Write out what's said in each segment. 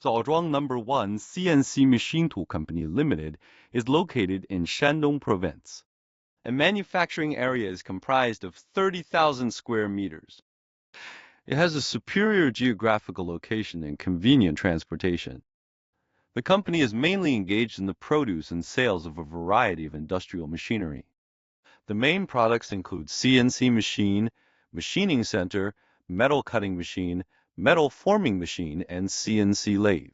Zaozhuang No. 1 CNC Machine Tool Company Limited is located in Shandong Province. A manufacturing area is comprised of 30,000 square meters. It has a superior geographical location and convenient transportation. The company is mainly engaged in the produce and sales of a variety of industrial machinery. The main products include CNC machine, machining center, metal cutting machine, metal forming machine, and CNC lathe.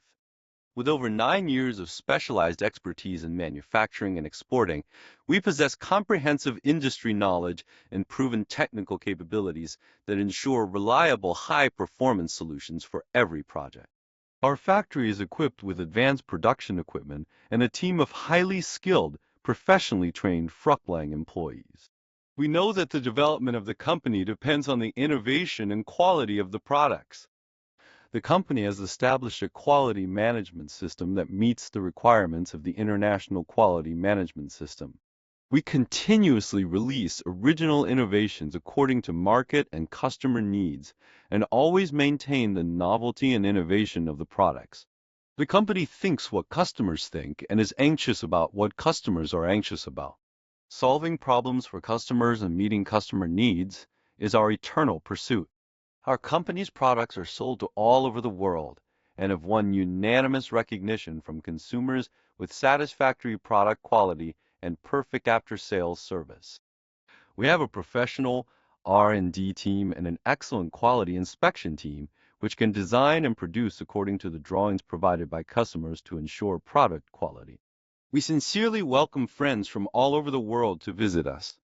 With over 9 years of specialized expertise in manufacturing and exporting, we possess comprehensive industry knowledge and proven technical capabilities that ensure reliable, high-performance solutions for every project. Our factory is equipped with advanced production equipment and a team of highly skilled, professionally trained Frucklang employees. We know that the development of the company depends on the innovation and quality of the products. The company has established a quality management system that meets the requirements of the International Quality Management System. We continuously release original innovations according to market and customer needs and always maintain the novelty and innovation of the products. The company thinks what customers think and is anxious about what customers are anxious about. Solving problems for customers and meeting customer needs is our eternal pursuit. Our company's products are sold to all over the world and have won unanimous recognition from consumers with satisfactory product quality and perfect after-sales service. We have a professional R&D team and an excellent quality inspection team which can design and produce according to the drawings provided by customers to ensure product quality. We sincerely welcome friends from all over the world to visit us.